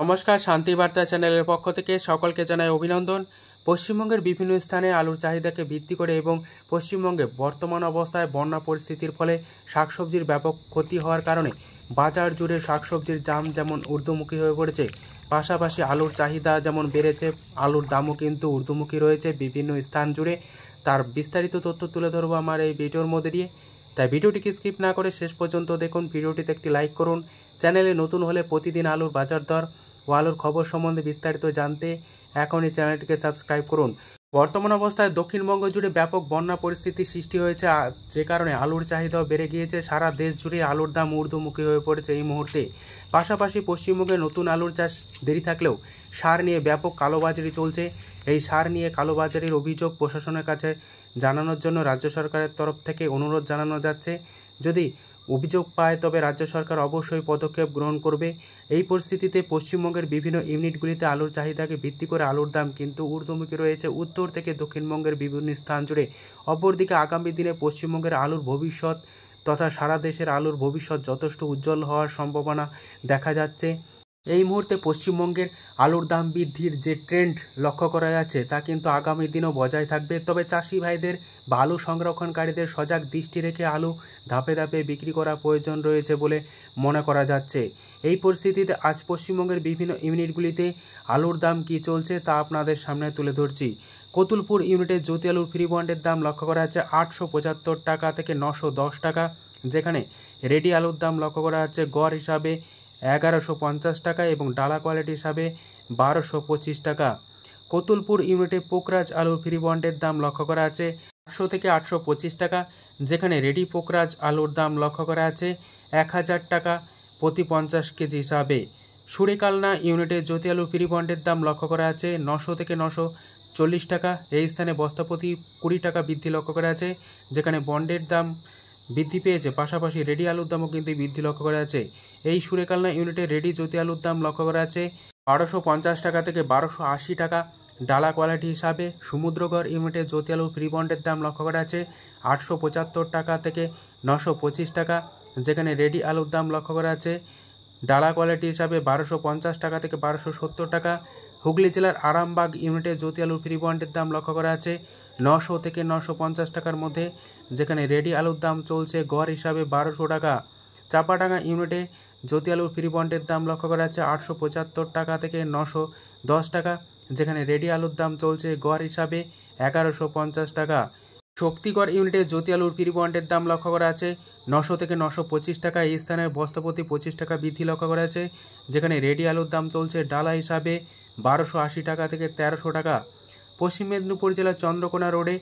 নমস্কার, শান্তি বার্তা চ্যানেলের পক্ষ থেকে সকলকে জানাই অভিনন্দন। পশ্চিমবঙ্গের বিভিন্ন স্থানে আলুর চাহিদাকে ভিত্তি করে এবং পশ্চিমবঙ্গে বর্তমান অবস্থায় বন্যা পরিস্থিতির ফলে শাকসবজির ব্যাপক ক্ষতি হওয়ার কারণে বাজার জুড়ে শাকসবজির দাম যেমন ঊর্ধ্বমুখী হয়ে পড়েছে, পাশাপাশি আলুর চাহিদা যেমন বেড়েছে, আলুর দামও কিন্তু ঊর্ধ্বমুখী রয়েছে বিভিন্ন স্থান জুড়ে। তার বিস্তারিত তথ্য তুলে ধরবো আমার এই ভিডিওর মধ্যে দিয়ে, তাই ভিডিওটিকে স্কিপ না করে শেষ পর্যন্ত দেখুন। ভিডিওটিতে একটি লাইক করুন। চ্যানেলে নতুন হলে প্রতিদিন আলুর বাজার দর ও আলুর খবর সম্বন্ধে বিস্তারিত জানতে এখনই চ্যানেলটিকে সাবস্ক্রাইব করুন। বর্তমান অবস্থায় দক্ষিণবঙ্গ জুড়ে ব্যাপক বন্যা পরিস্থিতি সৃষ্টি হয়েছে, যে কারণে আলুর চাহিদাও বেড়ে গিয়েছে। সারা দেশ জুড়ে আলুর দাম ঊর্ধ্বমুখী হয়ে পড়েছে এই মুহূর্তে। পাশাপাশি পশ্চিমবঙ্গে নতুন আলুর চাষ দেরি থাকলেও সার নিয়ে ব্যাপক কালোবাজারি চলছে। এই সার নিয়ে কালোবাজারির অভিযোগ প্রশাসনের কাছে জানানোর জন্য রাজ্য সরকারের তরফ থেকে অনুরোধ জানানো যাচ্ছে। যদি অভিযোগ পায় তবে রাজ্য সরকার অবশ্যই পদক্ষেপ গ্রহণ করবে। এই পরিস্থিতিতে পশ্চিমবঙ্গের বিভিন্ন ইউনিটগুলিতে আলুর চাহিদাকে ভিত্তি করে আলুর দাম কিন্তু ঊর্ধ্বমুখী রয়েছে উত্তর থেকে দক্ষিণবঙ্গের বিভিন্ন স্থান জুড়ে। অপরদিকে আগামী দিনে পশ্চিমবঙ্গের আলুর ভবিষ্যৎ তথা সারা দেশের আলুর ভবিষ্যৎ যথেষ্ট উজ্জ্বল হওয়ার সম্ভাবনা দেখা যাচ্ছে। এই মুহূর্তে পশ্চিমবঙ্গের আলুর দাম বৃদ্ধির যে ট্রেন্ড লক্ষ্য করা যাচ্ছে তা কিন্তু আগামী দিনও বজায় থাকবে। তবে চাষি ভাইদের বা আলু সংরক্ষণকারীদের সজাগ দৃষ্টি রেখে আলু ধাপে ধাপে বিক্রি করা প্রয়োজন রয়েছে বলে মনে করা যাচ্ছে। এই পরিস্থিতিতে আজ পশ্চিমবঙ্গের বিভিন্ন ইউনিটগুলিতে আলুর দাম কী চলছে তা আপনাদের সামনে তুলে ধরছি। কতুলপুর ইউনিটে জ্যোতি আলুর ফ্রি বন্ডের দাম লক্ষ্য করা যাচ্ছে 875 টাকা থেকে 910 টাকা, যেখানে রেডি আলুর দাম লক্ষ্য করা যাচ্ছে গড় হিসাবে 1150 টাকা এবং ডালা কোয়ালিটি হিসাবে 1225 টাকা। কতুলপুর ইউনিটে পোকরাজ আলুর ফ্রি বন্ডের দাম লক্ষ্য করা আছে 800 থেকে 825 টাকা, যেখানে রেডি পোকরাজ আলুর দাম লক্ষ্য করা আছে 1000 টাকা প্রতি 50 কেজি হিসাবে। সুরেকালনা ইউনিটে জ্যোতি আলুর ফ্রি বন্ডের দাম লক্ষ্য করা আছে 900 থেকে 940 টাকা। এই স্থানে বস্তাপ্রতি 20 টাকা বৃদ্ধি লক্ষ্য করা আছে, যেখানে বন্ডের দাম বৃদ্ধি পেয়েছে, পাশাপাশি রেডি আলুর দামও কিন্তু বৃদ্ধি লক্ষ্য করা আছে। এই সুরেকালনা ইউনিটে রেডি জ্যোতি আলুর দাম লক্ষ্য করা আছে 1250 টাকা থেকে 1280 টাকা ডালা কোয়ালিটি হিসাবে। সমুদ্রগড় ইউনিটে জ্যোতি আলুর ফ্রি বন্ডের দাম লক্ষ্য করা আছে 875 টাকা থেকে 925 টাকা, যেখানে রেডি আলুর দাম লক্ষ্য করা আছে ডালা কোয়ালিটি হিসাবে 1250 টাকা থেকে 1270 টাকা। হুগলি জেলার আরামবাগ ইউনিটে জ্যোতি আলুর ফ্রি বন্ডের দাম লক্ষ্য করা আছে 900 থেকে 950 টাকার মধ্যে, যেখানে রেডি আলুর দাম চলছে গড় হিসাবে 1200 টাকা। চাপাডাঙ্গা ইউনিটে জ্যোতি আলুর ফ্রি বন্ডের দাম লক্ষ্য করা আছে 875 টাকা থেকে 910 টাকা, যেখানে রেডি আলুর দাম চলছে গড় হিসাবে 1150 টাকা। শক্তিগড় ইউনিটে জ্যোতি আলুর ফ্রি বন্ডের দাম লক্ষ্য করা আছে 900 থেকে 925 টাকা। এই স্থানে বস্তাপ্রতি 25 টাকা বৃদ্ধি লক্ষ্য করা আছে, যেখানে রেডি আলুর দাম চলছে ডালা হিসাবে 1280 টাকা থেকে 1300 টাকা। পশ্চিম মেদিনীপুর জেলার চন্দ্রকোনা রোডে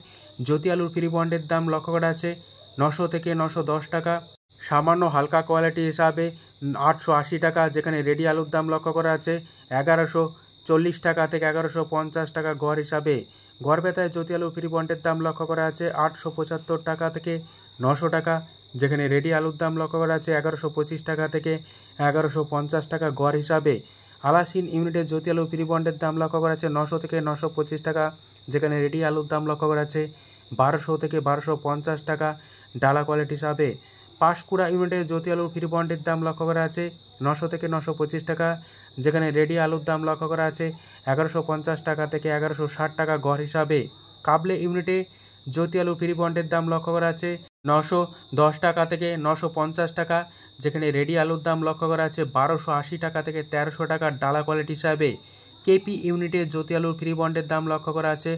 জ্যোতি আলুর ফ্রি বন্ডের দাম লক্ষ্য করা আছে 900 থেকে 910 টাকা। সামান্য হালকা কোয়ালিটি হিসাবে 880 টাকা, যেখানে রেডি আলুর দাম লক্ষ্য করা আছে 1140 টাকা থেকে 1150 টাকা গড় হিসাবে। গড়বেতায় জ্যোতি আলুর ফ্রি বন্ডের দাম লক্ষ্য করা আছে 875 টাকা থেকে 900 টাকা, যেখানে রেডি আলুর দাম লক্ষ্য করা আছে 1125 টাকা থেকে 1150 টাকা গড় হিসাবে। আলাসিন ইউনিটে জ্যোতি আলুর ফ্রি বন্ডের দাম লক্ষ্য করা আছে 900 থেকে 925 টাকা, যেখানে রেডি আলুর দাম লক্ষ্য করা আছে 1200 থেকে 1250 টাকা ডালা কোয়ালিটি হিসাবে। পাঁশকুড়া ইউনিটে জ্যোতি আলুর ফ্রি বন্ডের দাম লক্ষ্য করা আছে 900 থেকে 925 টাকা, যেখানে রেডি আলুর দাম লক্ষ্য করা আছে 1150 টাকা থেকে 1160 টাকা গড় হিসাবে। কাবলে ইউনিটে জ্যোতি আলুর ফ্রি বন্ডের দাম লক্ষ্য করা আছে 910 টাকা থেকে 950 টাকা, যেখানে রেডি আলুর দাম লক্ষ্য করা আছে 1280 টাকা থেকে 1300 টাকা ডালা কোয়ালিটি হিসাবে। কেপি ইউনিটে জ্যোতি আলুর ফ্রি বন্ডের দাম লক্ষ্য করা আছে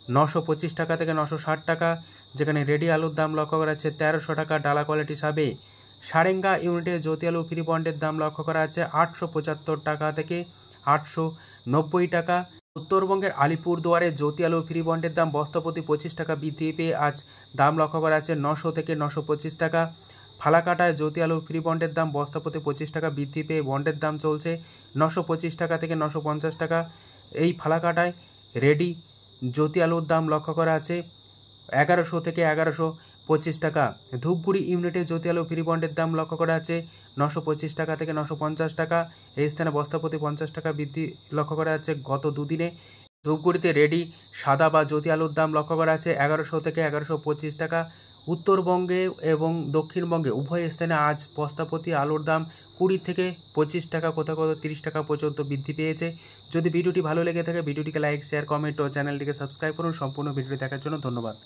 925 টাকা থেকে 960 টাকা, যেখানে রেডি আলুর দাম লক্ষ্য করা আছে 1300 টাকা ডালা কোয়ালিটি হিসাবে। সারেঙ্গা ইউনিটে জ্যোতি আলুর ফ্রি বন্ডের দাম লক্ষ্য করা আছে 875 টাকা থেকে 890 টাকা। উত্তরবঙ্গের আলিপুরদুয়ারে জ্যোতি আলুর ফ্রি বন্ডের দাম বস্তাপ্রতি 25 টাকা বৃদ্ধি পেয়ে আজ দাম লক্ষ্য করা আছে 900 থেকে 925 টাকা। ফালাকাটায় জ্যোতি আলুর ফ্রি বন্ডের দাম বস্তাপ্রতি 25 টাকা বৃদ্ধি পেয়ে বন্ডের দাম চলছে 925 টাকা থেকে 950 টাকা। এই ফালাকাটায় রেডি জ্যোতি আলুর দাম লক্ষ্য করা আছে 1100 থেকে 1125 টাকা। ধূপগুড়ি ইউনিটে জ্যোতি আলুর ফ্রি বন্ডের দাম লক্ষ্য করা আছে 925 টাকা থেকে 950 টাকা। এই স্থানে বস্তাপ্রতি 50 টাকা বৃদ্ধি লক্ষ্য করা যাচ্ছে গত দুদিনে। ধূপগুড়িতে রেডি সাদা বা জ্যোতি আলুর দাম লক্ষ্য করা আছে 1100 থেকে 1125 টাকা। উত্তরবঙ্গে এবং দক্ষিণবঙ্গে উভয় স্থানে আজ বস্তাপ্রতি আলুর দাম 20 থেকে 25 টাকা, কোথাও কোথাও 30 টাকা পর্যন্ত বৃদ্ধি পেয়েছে। যদি ভিডিওটি ভালো লেগে থাকে ভিডিওটিকে লাইক, শেয়ার, কমেন্ট ও চ্যানেলটিকে সাবস্ক্রাইব করুন। সম্পূর্ণ ভিডিওটি দেখার জন্য ধন্যবাদ।